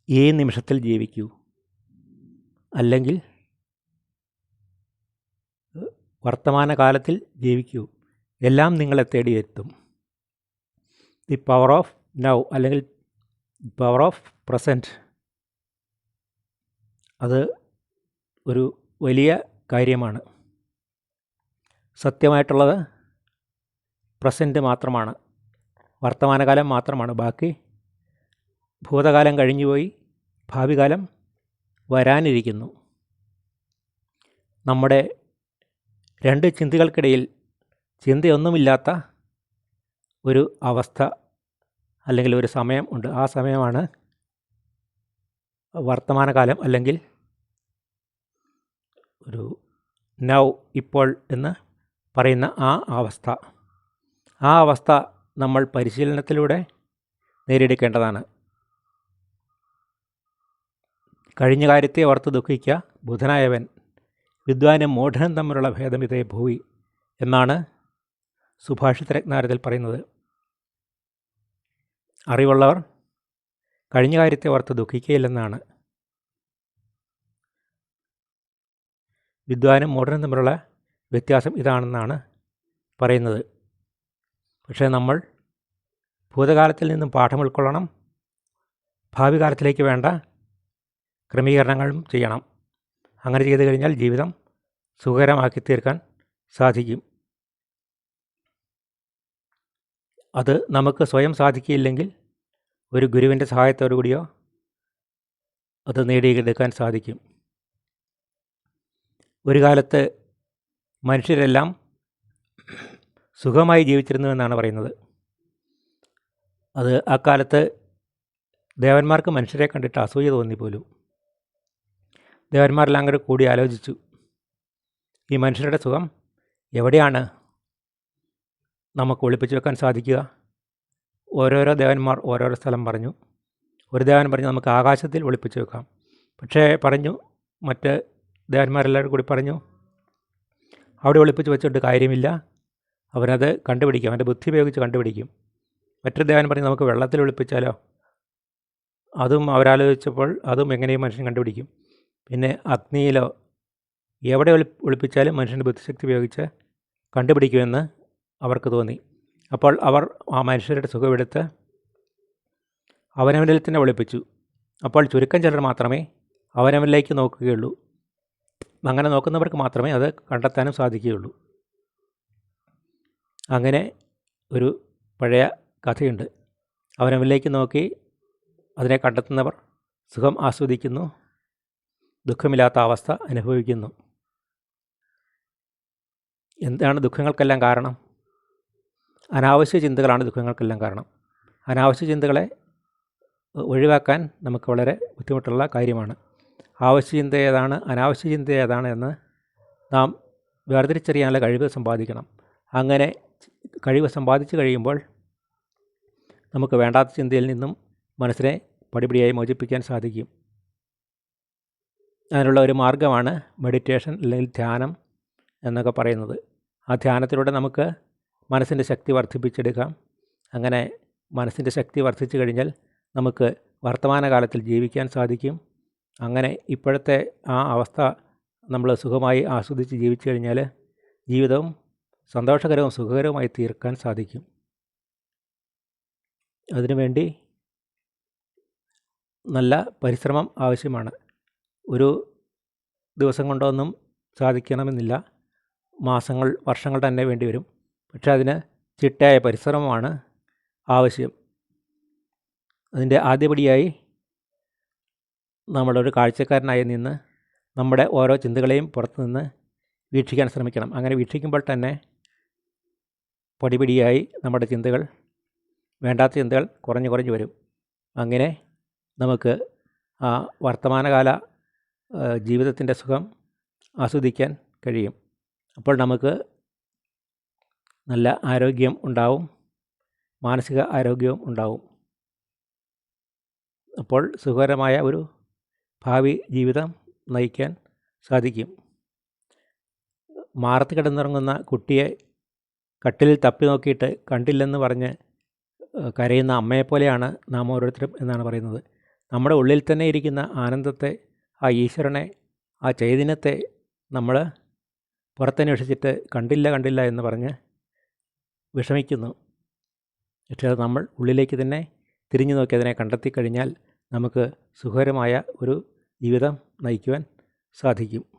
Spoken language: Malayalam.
ഈ നിമിഷത്തിൽ ജീവിക്കൂ, അല്ലെങ്കിൽ വർത്തമാനകാലത്തിൽ ജീവിക്കൂ. എല്ലാം നിങ്ങളെ തേടിയെത്തും. ദി പവർ ഓഫ് നൗ അല്ലെങ്കിൽ പവർ ഓഫ് പ്രസൻറ്റ്, അത് ഒരു വലിയ കാര്യമാണ്. സത്യമായിട്ടുള്ളത് പ്രസൻറ്റ് മാത്രമാണ്, വർത്തമാനകാലം മാത്രമാണ്. ബാക്കി ഭൂതകാലം കഴിഞ്ഞുപോയി, ഭാവി കാലം വരാനിരിക്കുന്നു. നമ്മുടെ രണ്ട് ചിന്തകൾക്കിടയിൽ ചിന്തയൊന്നുമില്ലാത്ത ഒരു അവസ്ഥ അല്ലെങ്കിൽ ഒരു സമയം ഉണ്ട്. ആ സമയമാണ് വർത്തമാനകാലം അല്ലെങ്കിൽ ഒരു നൗ, ഇപ്പോൾ എന്ന് പറയുന്ന ആ അവസ്ഥ. ആ അവസ്ഥ നമ്മൾ പരിശീലനത്തിലൂടെ നേടിയെടുക്കേണ്ടതാണ്. കഴിഞ്ഞ കാര്യത്തെ ഓർത്ത് ദുഃഖിക്കുക ബുധനായവൻ, വിദ്വാനും മൂഢനും തമ്മിലുള്ള ഭേദമിതേ ഭൂവി എന്നാണ് സുഭാഷിതരത്നാരത്തിൽ പറയുന്നത്. അറിവുള്ളവർ കഴിഞ്ഞ കാര്യത്തെ ഓർത്ത് ദുഃഖിക്കുകയില്ലെന്നാണ്. വിദ്വാനും മൂഢനും തമ്മിലുള്ള വ്യത്യാസം ഇതാണെന്നാണ് പറയുന്നത്. പക്ഷേ നമ്മൾ ഭൂതകാലത്തിൽ നിന്നും പാഠം ഉൾക്കൊള്ളണം, ഭാവി കാലത്തിലേക്ക് വേണ്ട ക്രമീകരണങ്ങളും ചെയ്യണം. അങ്ങനെ ചെയ്തു കഴിഞ്ഞാൽ ജീവിതം സുഖകരമാക്കി തീർക്കാൻ സാധിക്കും. അത് നമുക്ക് സ്വയം സാധിക്കില്ലെങ്കിൽ ഒരു ഗുരുവിൻ്റെ സഹായത്തോടു കൂടിയോ അത് നേടിയെടുക്കാൻ സാധിക്കും. ഒരു കാലത്ത് മനുഷ്യരെല്ലാം സുഖമായി ജീവിച്ചിരുന്നുവെന്നാണ് പറയുന്നത്. അത് അക്കാലത്ത് ദേവന്മാർക്ക് മനുഷ്യരെ കണ്ടിട്ട് അസൂയ തോന്നിപ്പോലും. ദേവന്മാരെല്ലാം കൂടി കൂടി ആലോചിച്ചു, ഈ മനുഷ്യരുടെ സുഖം എവിടെയാണ് നമുക്ക് ഒളിപ്പിച്ചു വെക്കാൻ സാധിക്കുക? ഓരോരോ ദേവന്മാർ ഓരോരോ സ്ഥലം പറഞ്ഞു. ഒരു ദേവൻ പറഞ്ഞു നമുക്ക് ആകാശത്തിൽ ഒളിപ്പിച്ചു വെക്കാം. പക്ഷേ പറഞ്ഞു, മറ്റ് ദേവന്മാരെല്ലാവരും കൂടി പറഞ്ഞു അവിടെ ഒളിപ്പിച്ച് വെച്ചിട്ട് കാര്യമില്ല, അവനത് കണ്ടുപിടിക്കും, അവൻ്റെ ബുദ്ധി ഉപയോഗിച്ച് കണ്ടുപിടിക്കും. മറ്റൊരു ദേവൻ പറഞ്ഞു നമുക്ക് വെള്ളത്തിൽ ഒളിപ്പിച്ചാലോ? അതും അവരാലോചിച്ചപ്പോൾ അതും എങ്ങനെയും മനുഷ്യൻ കണ്ടുപിടിക്കും. പിന്നെ അഗ്നിയിലോ, എവിടെ ഒളിപ്പിച്ചാലും മനുഷ്യൻ്റെ ബുദ്ധിശക്തി ഉപയോഗിച്ച് കണ്ടുപിടിക്കുമെന്ന് അവർക്ക് തോന്നി. അപ്പോൾ അവർ ആ മനുഷ്യരുടെ സുഖമെടുത്ത് അവനവനിൽ തന്നെ ഒളിപ്പിച്ചു. അപ്പോൾ ചുരുക്കം ചിലർ മാത്രമേ അവനവനിലേക്ക് നോക്കുകയുള്ളൂ. അങ്ങനെ നോക്കുന്നവർക്ക് മാത്രമേ അത് കണ്ടെത്താനും സാധിക്കുകയുള്ളൂ. അങ്ങനെ ഒരു പഴയ കഥയുണ്ട്. അവനവനിലേക്ക് നോക്കി അതിനെ കണ്ടെത്തുന്നവർ സുഖം ആസ്വദിക്കുന്നു, ദുഃഖമില്ലാത്ത അവസ്ഥ അനുഭവിക്കുന്നു. എന്താണ് ദുഃഖങ്ങൾക്കെല്ലാം കാരണം? അനാവശ്യ ചിന്തകളാണ് ദുഃഖങ്ങൾക്കെല്ലാം കാരണം. അനാവശ്യ ചിന്തകളെ ഒഴിവാക്കാൻ നമുക്ക് വളരെ ബുദ്ധിമുട്ടുള്ള കാര്യമാണ്. ആവശ്യ ചിന്ത ഏതാണ്, അനാവശ്യ ചിന്ത ഏതാണ് എന്ന് നാം വേർതിരിച്ചറിയാനുള്ള കഴിവ് സമ്പാദിക്കണം. അങ്ങനെ കഴിവ് സമ്പാദിച്ചു കഴിയുമ്പോൾ നമുക്ക് വേണ്ടാത്ത ചിന്തയിൽ നിന്നും മനസ്സിനെ പടിപടിയായി മോചിപ്പിക്കാൻ സാധിക്കും. അതിനുള്ള ഒരു മാർഗ്ഗമാണ് മെഡിറ്റേഷൻ അല്ലെങ്കിൽ ധ്യാനം എന്നൊക്കെ പറയുന്നത്. ആ ധ്യാനത്തിലൂടെ നമുക്ക് മനസ്സിൻ്റെ ശക്തി വർദ്ധിപ്പിച്ചെടുക്കാം. അങ്ങനെ മനസ്സിൻ്റെ ശക്തി വർദ്ധിച്ചു കഴിഞ്ഞാൽ നമുക്ക് വർത്തമാനകാലത്തിൽ ജീവിക്കാൻ സാധിക്കും. അങ്ങനെ ഇപ്പോഴത്തെ ആ അവസ്ഥ നമ്മൾ സുഖമായി ആസ്വദിച്ച് ജീവിച്ചു കഴിഞ്ഞാൽ ജീവിതവും സന്തോഷകരവും സുഖകരവുമായി തീർക്കാൻ സാധിക്കും. അതിനുവേണ്ടി നല്ല പരിശ്രമം ആവശ്യമാണ്. ഒരു ദിവസം കൊണ്ടൊന്നും സാധിക്കണമെന്നില്ല, മാസങ്ങൾ വർഷങ്ങൾ തന്നെ വേണ്ടി വരും. പക്ഷേ അതിന് ചിട്ടയായ പരിശ്രമമാണ് ആവശ്യം. അതിൻ്റെ ആദ്യപടിയായി നമ്മളൊരു കാഴ്ചക്കാരനായി നിന്ന് നമ്മുടെ ഓരോ ചിന്തകളെയും പുറത്തു നിന്ന് വീക്ഷിക്കാൻ ശ്രമിക്കണം. അങ്ങനെ വീക്ഷിക്കുമ്പോൾ തന്നെ പടിപടിയായി നമ്മുടെ ചിന്തകൾ, വേണ്ടാത്ത ചിന്തകൾ കുറഞ്ഞു കുറഞ്ഞു വരും. അങ്ങനെ നമുക്ക് ആ വർത്തമാനകാല ജീവിതത്തിൻ്റെ സുഖം ആസ്വദിക്കാൻ കഴിയും. അപ്പോൾ നമുക്ക് നല്ല ആരോഗ്യം ഉണ്ടാവും, മാനസിക ആരോഗ്യവും ഉണ്ടാവും. അപ്പോൾ സുഖകരമായ ഒരു ഭാവി ജീവിതം നയിക്കാൻ സാധിക്കും. മാറത്ത് കിടന്നിറങ്ങുന്ന കുട്ടിയെ കട്ടിലിൽ തപ്പി നോക്കിയിട്ട് കണ്ടില്ലെന്ന് പറഞ്ഞ് കരയുന്ന അമ്മയെപ്പോലെയാണ് നാം ഓരോരുത്തരും എന്നാണ് പറയുന്നത്. നമ്മുടെ ഉള്ളിൽ തന്നെ ഇരിക്കുന്ന ആനന്ദത്തെ, ആ ഈശ്വരനെ, ആ ചൈതന്യത്തെ നമ്മൾ പുറത്തന്വേഷിച്ചിട്ട് കണ്ടില്ല എന്ന് പറഞ്ഞ് വിഷമിക്കുന്നു. പക്ഷേ അത് നമ്മൾ ഉള്ളിലേക്ക് തന്നെ തിരിഞ്ഞു നോക്കി അതിനെ കണ്ടെത്തി കഴിഞ്ഞാൽ നമുക്ക് സുഖകരമായ ഒരു ജീവിതം നയിക്കുവാൻ സാധിക്കും.